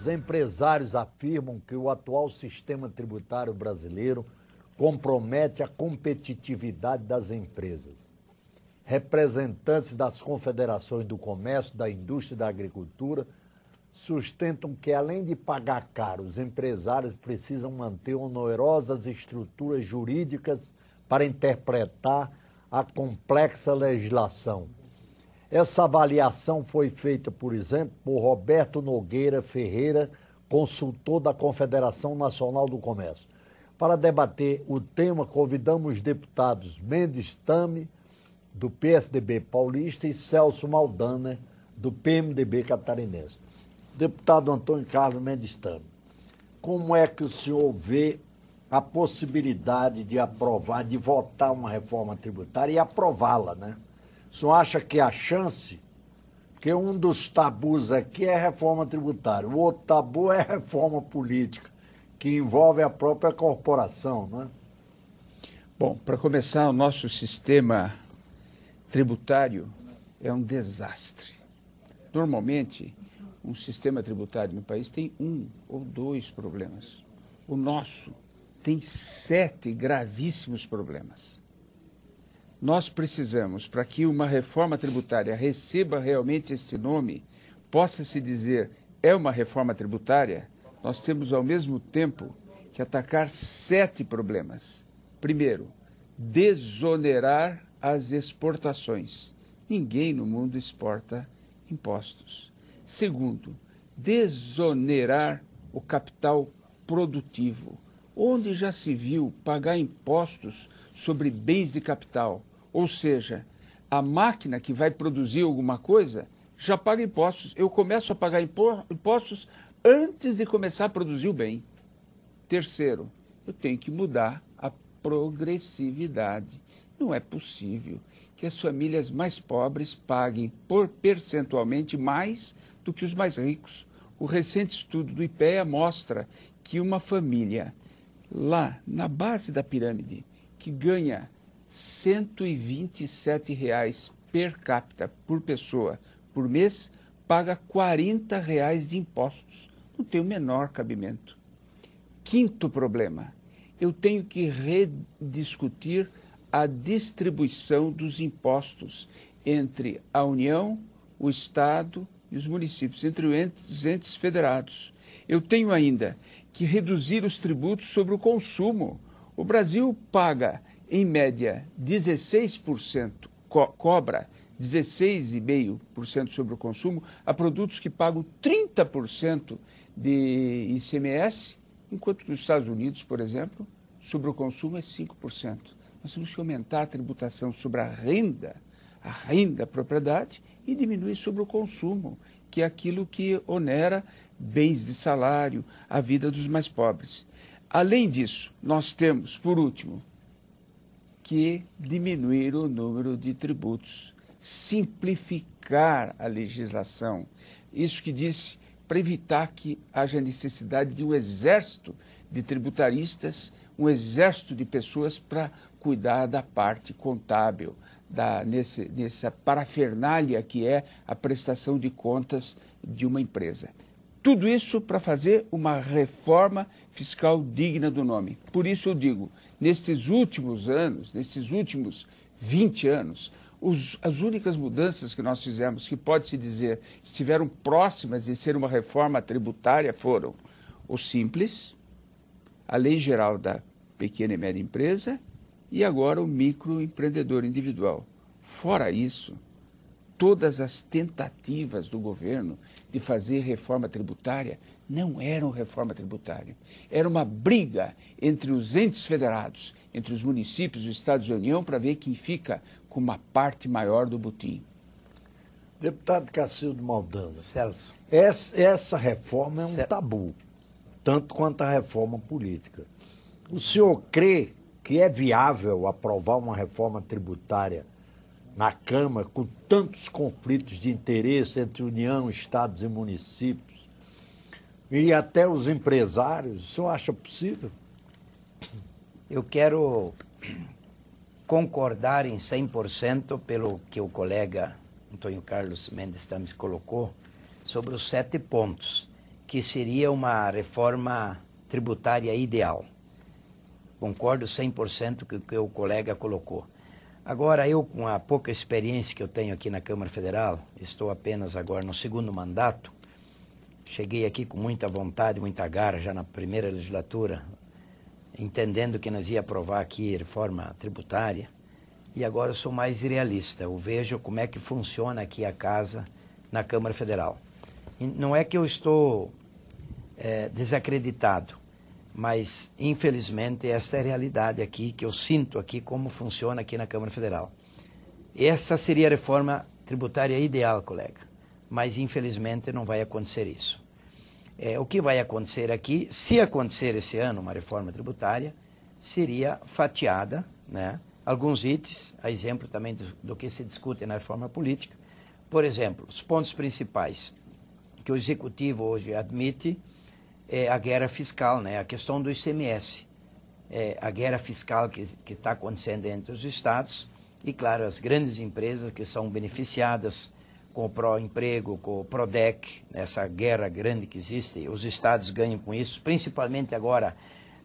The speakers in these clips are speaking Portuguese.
Os empresários afirmam que o atual sistema tributário brasileiro compromete a competitividade das empresas. Representantes das confederações do comércio, da indústria e da agricultura sustentam que, além de pagar caro, os empresários precisam manter onerosas estruturas jurídicas para interpretar a complexa legislação. Essa avaliação foi feita, por exemplo, por Roberto Nogueira Ferreira, consultor da Confederação Nacional do Comércio. Para debater o tema, convidamos os deputados Mendes Tame, do PSDB paulista, e Celso Maldaner, do PMDB catarinense. Deputado Antônio Carlos Mendes Tame, como é que o senhor vê a possibilidade de aprovar, de votar uma reforma tributária e aprová-la, né? O senhor acha que há chance? Porque um dos tabus aqui é a reforma tributária, o outro tabu é a reforma política, que envolve a própria corporação, né? Bom, para começar, o nosso sistema tributário é um desastre. Normalmente, um sistema tributário no país tem um ou dois problemas. O nosso tem 7 gravíssimos problemas. Nós precisamos, para que uma reforma tributária receba realmente esse nome, possa se dizer é uma reforma tributária, nós temos ao mesmo tempo que atacar 7 problemas. Primeiro, desonerar as exportações. Ninguém no mundo exporta impostos. Segundo, desonerar o capital produtivo. Onde já se viu pagar impostos sobre bens de capital? Ou seja, a máquina que vai produzir alguma coisa já paga impostos. Eu começo a pagar impostos antes de começar a produzir o bem. Terceiro, eu tenho que mudar a progressividade. Não é possível que as famílias mais pobres paguem percentualmente mais do que os mais ricos. O recente estudo do IPEA mostra que uma família lá na base da pirâmide, que ganha R$ 127 per capita por pessoa por mês, paga R$ 40 de impostos. Não tem o menor cabimento. Quinto problema, eu tenho que rediscutir a distribuição dos impostos entre a União, o Estado e os municípios, entre os entes federados. Eu tenho ainda que reduzir os tributos sobre o consumo. O Brasil paga, em média, 16%, cobra 16,5% sobre o consumo a produtos que pagam 30% de ICMS, enquanto nos Estados Unidos, por exemplo, sobre o consumo é 5%. Nós temos que aumentar a tributação sobre a renda, a propriedade, e diminuir sobre o consumo, que é aquilo que onera bens de salário, a vida dos mais pobres. Além disso, nós temos, por último, que diminuir o número de tributos, simplificar a legislação. Isso que disse, para evitar que haja necessidade de um exército de tributaristas, um exército de pessoas para cuidar da parte contábil, nessa parafernália que é a prestação de contas de uma empresa. Tudo isso para fazer uma reforma fiscal digna do nome. Por isso eu digo, nestes últimos anos, nesses últimos 20 anos, as únicas mudanças que nós fizemos, que pode-se dizer, estiveram próximas de ser uma reforma tributária, foram o Simples, a Lei Geral da Pequena e Média Empresa e agora o microempreendedor individual. Fora isso, todas as tentativas do governo de fazer reforma tributária não eram reforma tributária. Era uma briga entre os entes federados, entre os municípios, os estados da União, para ver quem fica com uma parte maior do butim. Deputado Cacildo Maldaner. Celso. Essa reforma é um tabu, tanto quanto a reforma política. O senhor crê que é viável aprovar uma reforma tributária na Câmara com tantos conflitos de interesse entre União, Estados e municípios e até os empresários? O senhor acha possível? Eu quero concordar em 100% pelo que o colega Antônio Carlos Mendes Tame colocou sobre os 7 pontos. que seria uma reforma tributária ideal. Concordo 100% com o que o colega colocou. Agora, eu, com a pouca experiência que eu tenho aqui na Câmara Federal, estou apenas agora no segundo mandato, cheguei aqui com muita vontade, muita garra, já na primeira legislatura, entendendo que nós ia aprovar aqui reforma tributária, e agora eu sou mais realista, eu vejo como é que funciona aqui a casa na Câmara Federal. E não é que eu estou desacreditado, mas infelizmente essa é a realidade aqui, que eu sinto aqui como funciona aqui na Câmara Federal. Essa seria a reforma tributária ideal, colega, mas infelizmente não vai acontecer isso. O que vai acontecer aqui, se acontecer esse ano uma reforma tributária, seria fatiada, né? Alguns itens, a exemplo também do que se discute na reforma política. Por exemplo, os pontos principais que o Executivo hoje admite é a guerra fiscal, né? A questão do ICMS, a guerra fiscal que está acontecendo entre os estados e, claro, as grandes empresas que são beneficiadas com o Pró-Emprego, com o Prodec, essa guerra grande que existe, os estados ganham com isso, principalmente agora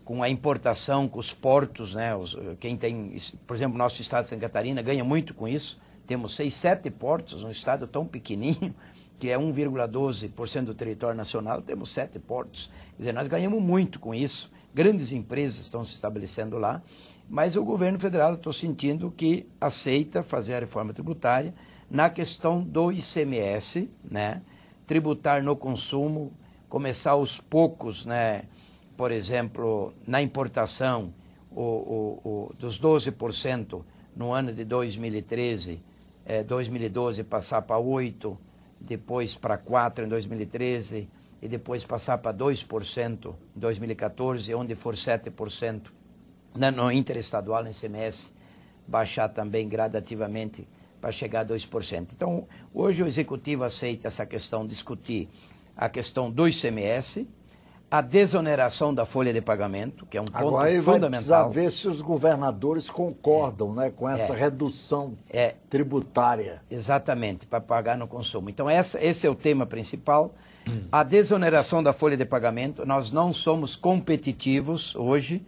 com a importação, com os portos, né? Quem tem, por exemplo, nosso estado de Santa Catarina ganha muito com isso, temos 6, 7 portos, um estado tão pequenininho, que é 1,12% do território nacional, temos 7 portos, quer dizer, nós ganhamos muito com isso, grandes empresas estão se estabelecendo lá, mas o governo federal, estou sentindo que aceita fazer a reforma tributária na questão do ICMS, né? Tributar no consumo, começar aos poucos, né? Por exemplo, na importação, dos 12% no ano de 2013, 2012 passar para 8%, depois para 4% em 2013, e depois passar para 2% em 2014, onde for 7% no interestadual, no ICMS, baixar também gradativamente para chegar a 2%. Então, hoje o Executivo aceita essa questão, discutir a questão do ICMS, a desoneração da folha de pagamento, que é um ponto agora, aí fundamental. Vai precisar ver se os governadores concordam, né, com essa redução tributária. Exatamente, para pagar no consumo. Então, esse é o tema principal. A desoneração da folha de pagamento. Nós não somos competitivos hoje,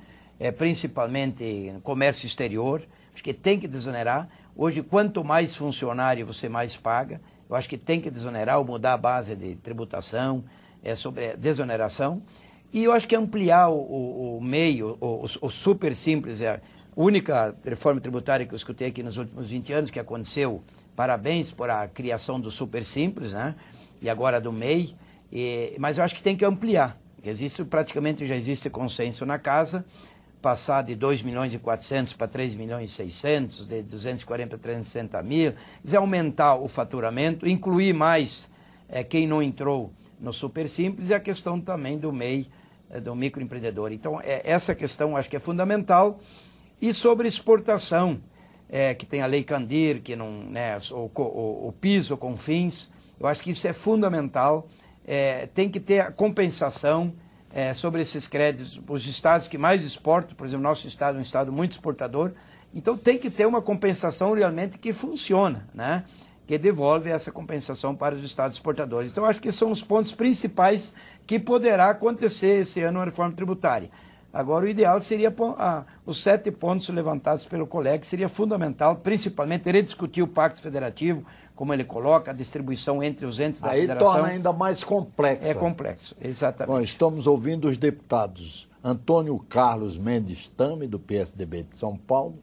principalmente no comércio exterior. Acho que tem que desonerar. Hoje, quanto mais funcionário você mais paga, eu acho que tem que desonerar ou mudar a base de tributação, sobre a desoneração. E eu acho que ampliar o meio, o super simples, é a única reforma tributária que eu escutei aqui nos últimos 20 anos que aconteceu. Parabéns por a criação do super simples, né? E agora do MEI. Mas eu acho que tem que ampliar. Praticamente já existe consenso na casa, passar de 2.400.000 para 3.600.000, de 240 para 360 mil, aumentar o faturamento, incluir mais quem não entrou no Super Simples e a questão também do MEI, do microempreendedor. Então, essa questão acho que é fundamental. E sobre exportação, que tem a Lei Candir, que não, né, o PIS, o CONFINS, eu acho que isso é fundamental. Tem que ter a compensação sobre esses créditos. Os estados que mais exportam, por exemplo, nosso estado é um estado muito exportador, então tem que ter uma compensação realmente que funciona, né? Que devolve essa compensação para os estados exportadores. Então, acho que são os pontos principais que poderá acontecer esse ano na reforma tributária. Agora, o ideal seria os 7 pontos levantados pelo colega, que seria fundamental, principalmente, rediscutir o Pacto Federativo, como ele coloca, a distribuição entre os entes da federação. Aí torna ainda mais complexo. É complexo, exatamente. Bom, estamos ouvindo os deputados Antônio Carlos Mendes Tame, do PSDB de São Paulo,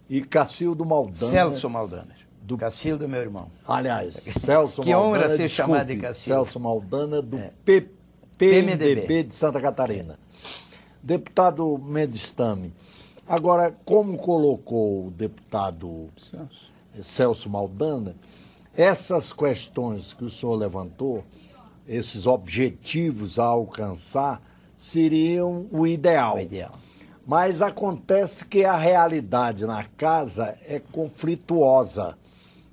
e Cacildo Maldana. Celso Maldana. Cacildo é meu irmão. Aliás, Celso que Maldana. Que honra ser chamado de Cacildo. Celso Maldana, do PMDB de Santa Catarina. Deputado Mendes Tame, agora, como colocou o deputado Celso Maldana, essas questões que o senhor levantou, esses objetivos a alcançar, seriam o ideal. O ideal. Mas acontece que a realidade na casa é conflituosa.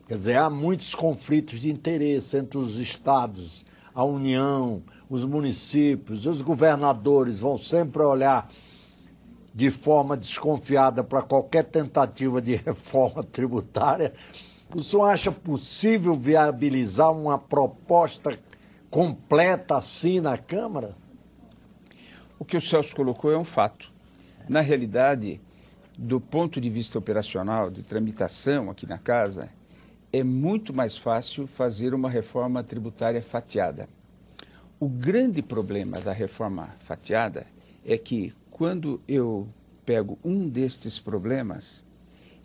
Quer dizer, há muitos conflitos de interesse entre os estados, a União, os municípios, os governadores vão sempre olhar de forma desconfiada para qualquer tentativa de reforma tributária. O senhor acha possível viabilizar uma proposta completa assim na Câmara? O que o Celso colocou é um fato. Na realidade, do ponto de vista operacional, de tramitação aqui na Casa, é muito mais fácil fazer uma reforma tributária fatiada. O grande problema da reforma fatiada é que, quando eu pego um destes problemas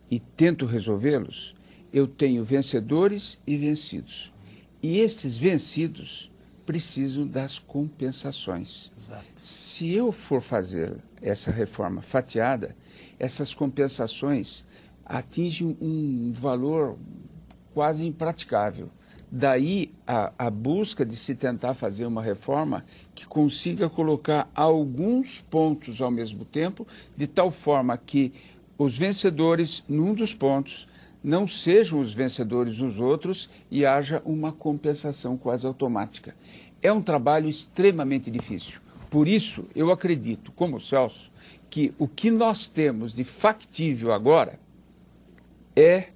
e tento resolvê-los, eu tenho vencedores e vencidos. E estes vencidos precisam das compensações. Exato. Se eu for fazer essa reforma fatiada, essas compensações atingem um valor quase impraticável. Daí a busca de se tentar fazer uma reforma que consiga colocar alguns pontos ao mesmo tempo, de tal forma que os vencedores num dos pontos não sejam os vencedores nos outros e haja uma compensação quase automática. É um trabalho extremamente difícil. Por isso, eu acredito, como o Celso, que o que nós temos de factível agora é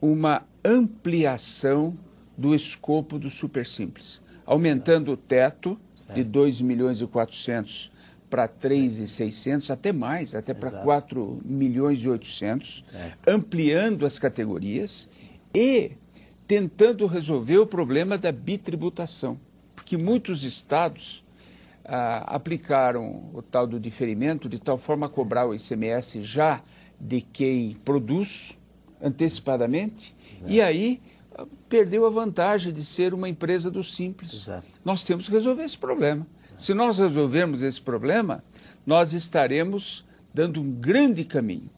uma ampliação do escopo do Supersimples, aumentando o teto de 2.400.000 para 3.600.000, até mais, até para 4.800.000, ampliando as categorias e tentando resolver o problema da bitributação, porque muitos estados aplicaram o tal do diferimento de tal forma a cobrar o ICMS já de quem produz antecipadamente, e aí perdeu a vantagem de ser uma empresa do Simples. Exato. Nós temos que resolver esse problema. Se nós resolvermos esse problema, nós estaremos dando um grande caminho.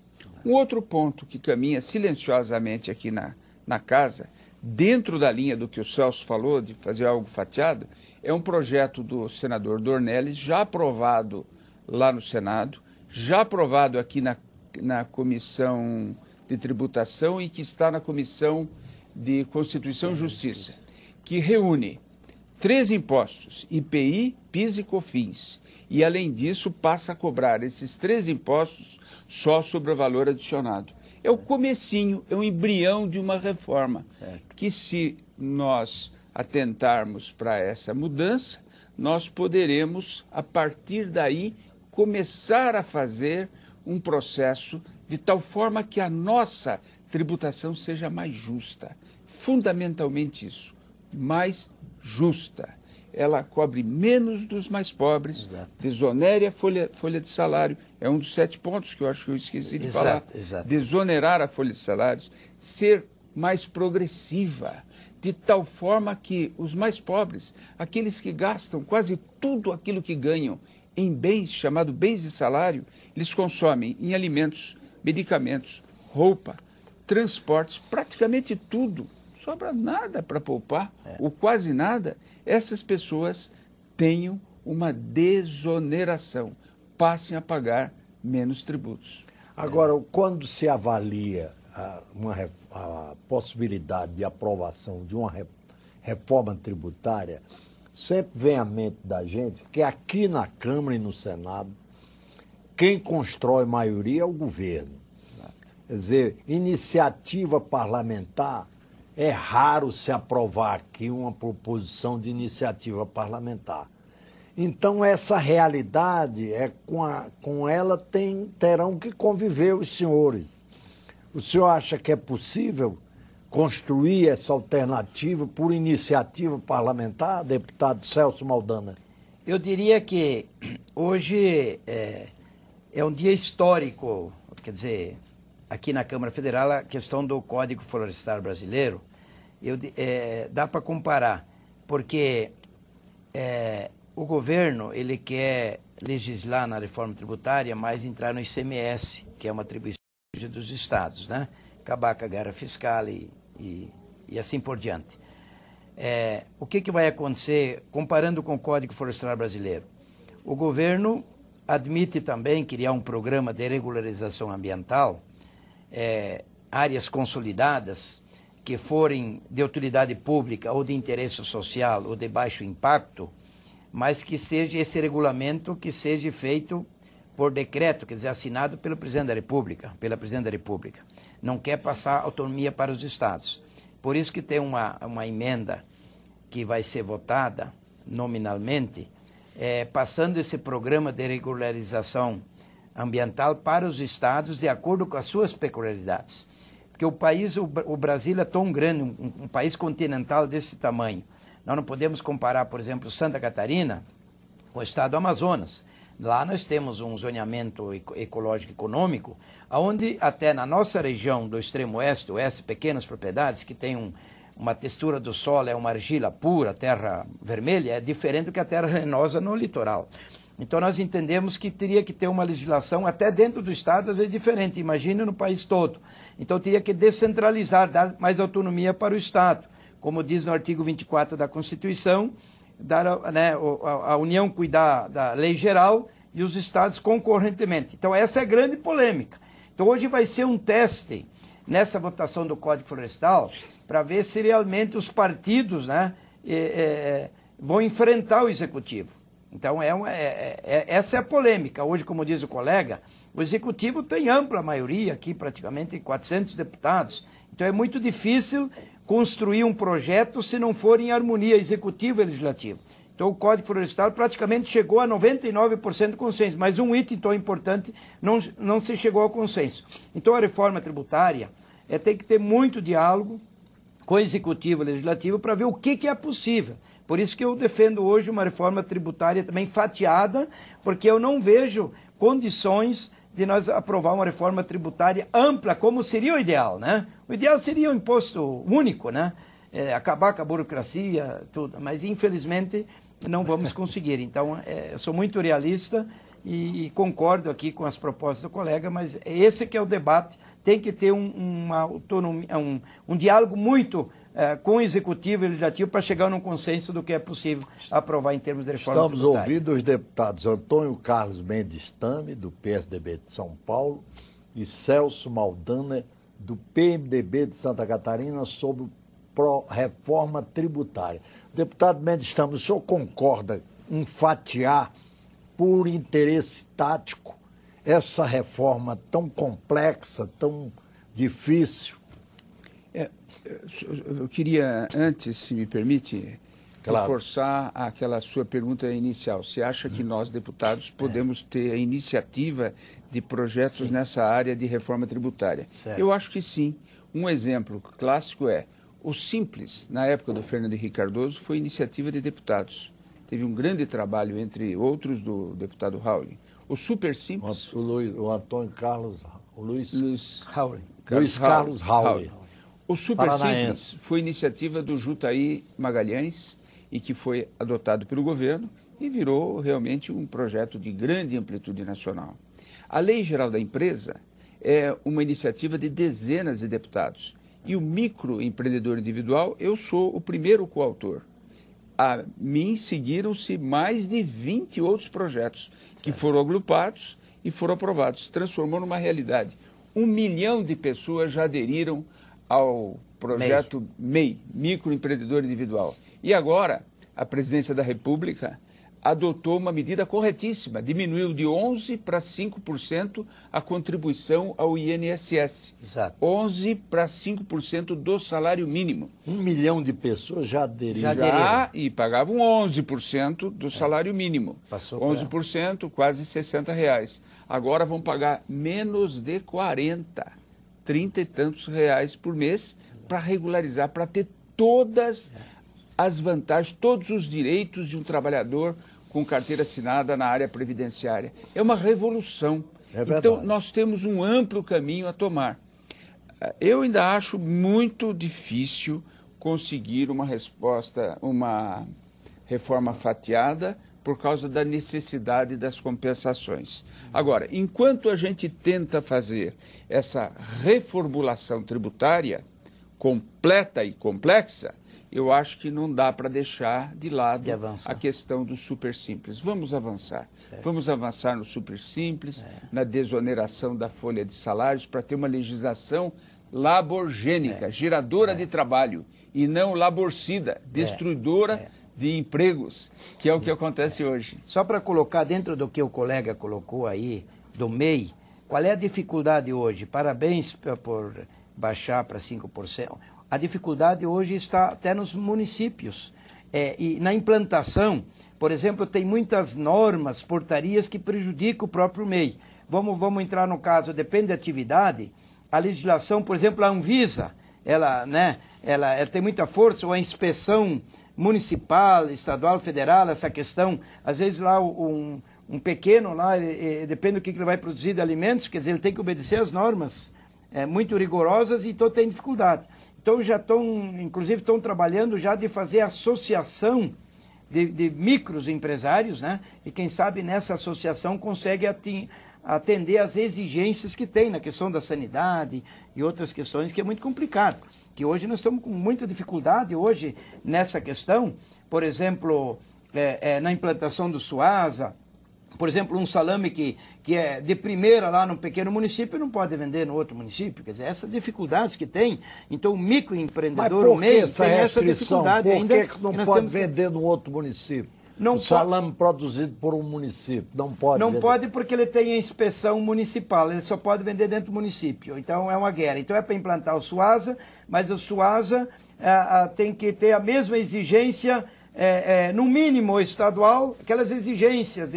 Um outro ponto que caminha silenciosamente aqui na Casa, dentro da linha do que o Celso falou, de fazer algo fatiado, é um projeto do senador Dornelles, já aprovado lá no Senado, já aprovado aqui na Comissão de Tributação e que está na Comissão de Constituição e Justiça, que reúne 3 impostos, IPI, PIS e COFINS, e além disso passa a cobrar esses 3 impostos só sobre o valor adicionado. É o comecinho, é o embrião de uma reforma, que se nós atentarmos para essa mudança, nós poderemos, a partir daí, começar a fazer um processo de tal forma que a nossa tributação seja mais justa. Fundamentalmente isso, mais justa. Ela cobre menos dos mais pobres, desonere a folha de salário, é um dos 7 pontos que eu acho que eu esqueci de falar. Desonerar a folha de salários, ser mais progressiva, de tal forma que os mais pobres, aqueles que gastam quase tudo aquilo que ganham em bens, chamado bens de salário, eles consomem em alimentos, medicamentos, roupa, transportes, praticamente tudo. Sobra nada para poupar, ou quase nada. Essas pessoas tenham uma desoneração, passem a pagar menos tributos. Agora, quando se avalia a possibilidade de aprovação de uma reforma tributária, sempre vem à mente da gente que aqui na Câmara e no Senado, quem constrói maioria é o governo. Quer dizer, iniciativa parlamentar, é raro se aprovar aqui uma proposição de iniciativa parlamentar. Então, essa realidade, com ela terão que conviver os senhores. O senhor acha que é possível construir essa alternativa por iniciativa parlamentar, deputado Celso Maldanha? Eu diria que hoje é um dia histórico, quer dizer, aqui na Câmara Federal, a questão do Código Florestal Brasileiro, dá para comparar, porque o governo ele quer legislar na reforma tributária, mas entrar no ICMS, que é uma atribuição dos estados, né? Acabar com a guerra fiscal e assim por diante. O que vai acontecer comparando com o Código Florestal Brasileiro? O governo admite também criar um programa de regularização ambiental, áreas consolidadas que forem de utilidade pública ou de interesse social ou de baixo impacto, mas que seja esse regulamento que seja feito por decreto, quer dizer, assinado pelo presidente da República, pela presidente da República. Não quer passar autonomia para os estados. Por isso que tem uma emenda que vai ser votada nominalmente, passando esse programa de regularização ambiental para os estados de acordo com as suas peculiaridades. Porque o Brasil é tão grande, um país continental desse tamanho. Nós não podemos comparar, por exemplo, Santa Catarina com o estado do Amazonas. Lá nós temos um zoneamento ecológico econômico, onde até na nossa região do extremo oeste, pequenas propriedades que têm uma textura do solo, é uma argila pura, terra vermelha, é diferente do que a terra arenosa no litoral. Então nós entendemos que teria que ter uma legislação até dentro do estado, às vezes diferente, imagine no país todo. Então teria que descentralizar, dar mais autonomia para o estado. Como diz no artigo 24 da Constituição, dar, a União cuidar da lei geral e os estados concorrentemente. Então essa é a grande polêmica. Então hoje vai ser um teste nessa votação do Código Florestal para ver se realmente os partidos vão enfrentar o Executivo. Então essa é a polêmica. Hoje, como diz o colega, o Executivo tem ampla maioria aqui, praticamente 400 deputados. Então é muito difícil construir um projeto se não for em harmonia executivo e legislativo. Então o Código Florestal praticamente chegou a 99% de consenso, mas um item tão importante não se chegou ao consenso. Então a reforma tributária tem que ter muito diálogo com o executivo e legislativo para ver o que é possível. Por isso que eu defendo hoje uma reforma tributária também fatiada, porque eu não vejo condições de nós aprovar uma reforma tributária ampla, como seria o ideal, né? O ideal seria um imposto único, né? Acabar com a burocracia, tudo. Mas, infelizmente, não vamos conseguir. Então, eu sou muito realista e concordo aqui com as propostas do colega, mas esse que é o debate. Tem que ter uma autonomia, um diálogo muito com o Executivo e o Legislativo para chegar num consenso do que é possível aprovar em termos de reforma Estamos tributária. ouvindo os deputados Antônio Carlos Mendes Tame, do PSDB de São Paulo, e Celso Maldaner, do PMDB de Santa Catarina, sobre reforma tributária. Deputado Mendes Tame, o senhor concorda em fatiar por interesse tático essa reforma tão complexa, tão difícil? Eu queria, antes, se me permite, reforçar aquela sua pergunta inicial. Você acha que nós, deputados, podemos ter a iniciativa de projetos nessa área de reforma tributária? Certo. Eu acho que sim. Um exemplo clássico é o Simples, na época do Fernando Henrique Cardoso, foi iniciativa de deputados. Teve um grande trabalho, entre outros, do deputado Raul. O Super Simples... O Antônio Carlos... Luiz Carlos Raul. O Super Simples foi iniciativa do Jutaí Magalhães e que foi adotado pelo governo e virou realmente um projeto de grande amplitude nacional. A Lei Geral da Empresa é uma iniciativa de dezenas de deputados. E o microempreendedor individual, eu sou o primeiro coautor. A mim seguiram-se mais de 20 outros projetos que foram agrupados e foram aprovados. Transformou numa realidade. 1 milhão de pessoas já aderiram ao projeto MEI, Microempreendedor Individual. E agora, a Presidência da República adotou uma medida corretíssima, diminuiu de 11% para 5% a contribuição ao INSS. Exato. 11% para 5% do salário mínimo. 1 milhão de pessoas já aderiram. E pagavam 11% do salário mínimo. Passou 11%, quase R$60. Agora vão pagar menos de 40, 30 e tantos reais por mês para regularizar, para ter todas as vantagens, todos os direitos de um trabalhador com carteira assinada na área previdenciária. É uma revolução. Então, nós temos um amplo caminho a tomar. Eu ainda acho muito difícil conseguir uma resposta, uma reforma fatiada por causa da necessidade das compensações. Agora, enquanto a gente tenta fazer essa reformulação tributária completa e complexa, eu acho que não dá para deixar de lado a questão do Super Simples. Vamos avançar. Certo. Vamos avançar no Super Simples, na desoneração da folha de salários, para ter uma legislação laborgênica, geradora de trabalho, e não laborcida, destruidora de empregos, que é o que acontece hoje. Só para colocar dentro do que o colega colocou aí, do MEI, qual é a dificuldade hoje? Parabéns por baixar para 5%. A dificuldade hoje está até nos municípios. E na implantação, por exemplo, tem muitas normas, portarias que prejudicam o próprio MEI. Vamos entrar no caso, depende da atividade, a legislação, por exemplo, a Anvisa, ela tem muita força, ou a inspeção municipal, estadual, federal, essa questão, às vezes lá um pequeno, lá, depende do que ele vai produzir de alimentos, quer dizer, ele tem que obedecer às normas muito rigorosas, e então tem dificuldade. Então inclusive estão trabalhando já de fazer associação de microempresários, né? E quem sabe nessa associação consegue atender às exigências que tem na questão da sanidade e outras questões, que é muito complicado. Que hoje nós estamos com muita dificuldade hoje nessa questão, por exemplo, na implantação do Suasa. Por exemplo, um salame que é de primeira lá num pequeno município não pode vender no outro município. Quer dizer, essas dificuldades que tem. Então, o microempreendedor, o MEI, tem essa dificuldade ainda. Por que não pode vender no outro município? Não, o salame produzido por um município, não pode Não vender. pode, porque ele tem a inspeção municipal, ele só pode vender dentro do município. Então, é uma guerra. Então, é para implantar o Suasa, mas o Suasa tem que ter a mesma exigência, no mínimo estadual, aquelas exigências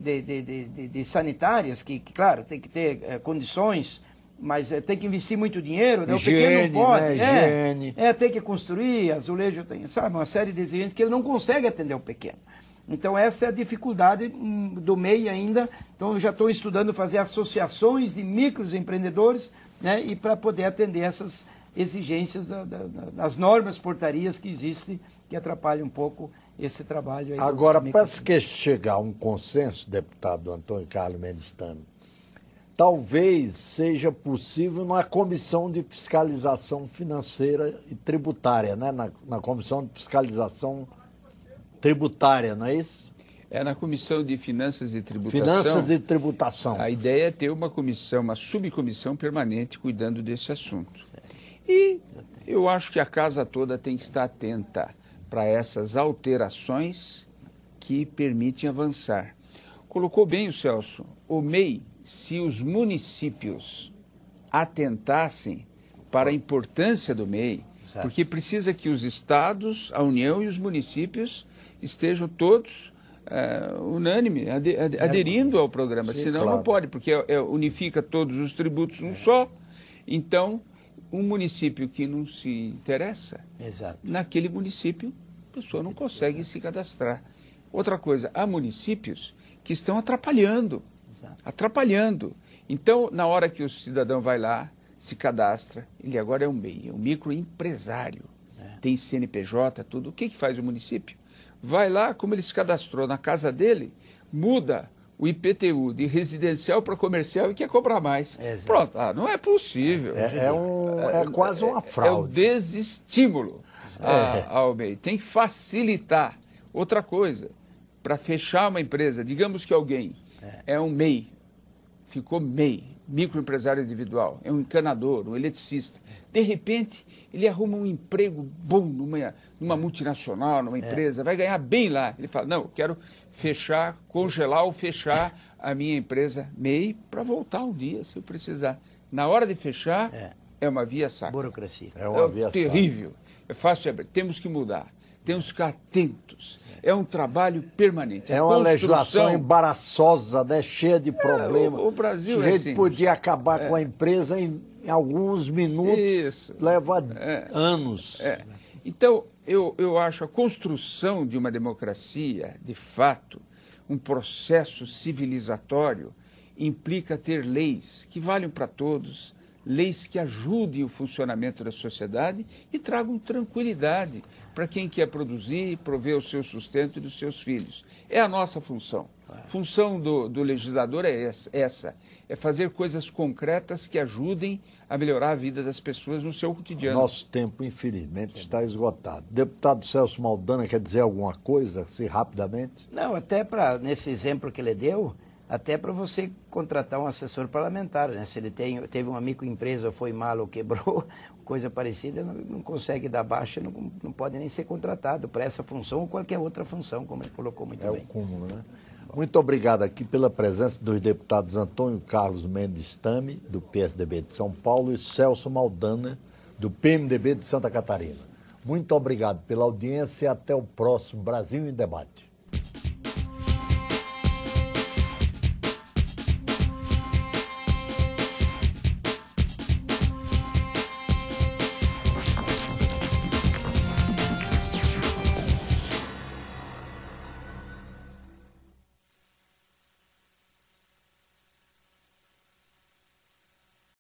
de sanitárias, que, claro, tem que ter condições, mas tem que investir muito dinheiro, né? O pequeno não pode. Higiene. Tem que construir, azulejo, sabe, uma série de exigências que ele não consegue atender o pequeno. Então, essa é a dificuldade do MEI ainda. Então, eu já estou estudando fazer associações de microempreendedores, né? E para poder atender essas exigências das normas, portarias que existem, que atrapalham um pouco esse trabalho aí. Agora, para que chegar a um consenso, deputado Antônio Carlos Mendes Tami, talvez seja possível na Comissão de Fiscalização Financeira e Tributária, né? Na Comissão de Fiscalização Tributária, não é isso? Na Comissão de Finanças e Tributação. Finanças e Tributação. A ideia é ter uma comissão, uma subcomissão permanente cuidando desse assunto. E eu acho que a casa toda tem que estar atenta para essas alterações que permitem avançar. Colocou bem o Celso, o MEI, se os municípios atentassem para a importância do MEI, certo, porque precisa que os estados, a União e os municípios estejam todos unânime, aderindo ao programa, sim, senão claro, não pode, porque unifica todos os tributos num só. Então, um município que não se interessa, exato, naquele município, a pessoa não consegue se cadastrar. Outra coisa, há municípios que estão atrapalhando. exato. Atrapalhando. Então, na hora que o cidadão vai lá, se cadastra, ele agora é um MEI, é um microempresário, tem CNPJ, tudo. O que faz o município? Vai lá, como ele se cadastrou na casa dele, muda o IPTU de residencial para comercial e quer cobrar mais. Exato. Pronto, não é possível. É quase uma fraude. É o desestímulo ao MEI. Tem que facilitar. Outra coisa, para fechar uma empresa, digamos que alguém é um MEI, ficou MEI, microempresário individual, é um encanador, um eletricista. De repente, ele arruma um emprego bom numa multinacional, numa empresa, vai ganhar bem lá. Ele fala, não, eu quero fechar, congelar ou fechar a minha empresa MEI para voltar um dia, se eu precisar. Na hora de fechar, é uma via-saca. Burocracia. É uma via-saca. Terrível. É fácil abrir. Temos que mudar. Temos que ficar atentos. É um trabalho permanente. É uma legislação embaraçosa, né? Cheia de problemas. O Brasil a gente podia acabar com a empresa em alguns minutos. Isso. Leva anos. Então, eu acho a construção de uma democracia, de fato, um processo civilizatório, implica ter leis que valham para todos, leis que ajudem o funcionamento da sociedade e tragam tranquilidade para quem quer produzir, prover o seu sustento e dos seus filhos. É a nossa função. A função do legislador é essa, é fazer coisas concretas que ajudem a melhorar a vida das pessoas no seu cotidiano. Nosso tempo, infelizmente, está esgotado. Deputado Celso Maldanha, quer dizer alguma coisa, assim, rapidamente? Não, até nesse exemplo que ele deu, até para você contratar um assessor parlamentar, né? Se ele teve uma microempresa, foi mal ou quebrou, coisa parecida, não consegue dar baixa, não pode nem ser contratado para essa função ou qualquer outra função, como ele colocou muito bem. É o cúmulo, né? Muito obrigado aqui pela presença dos deputados Antônio Carlos Mendes Tami, do PSDB de São Paulo, e Celso Maldanha, do PMDB de Santa Catarina. Muito obrigado pela audiência e até o próximo Brasil em Debate.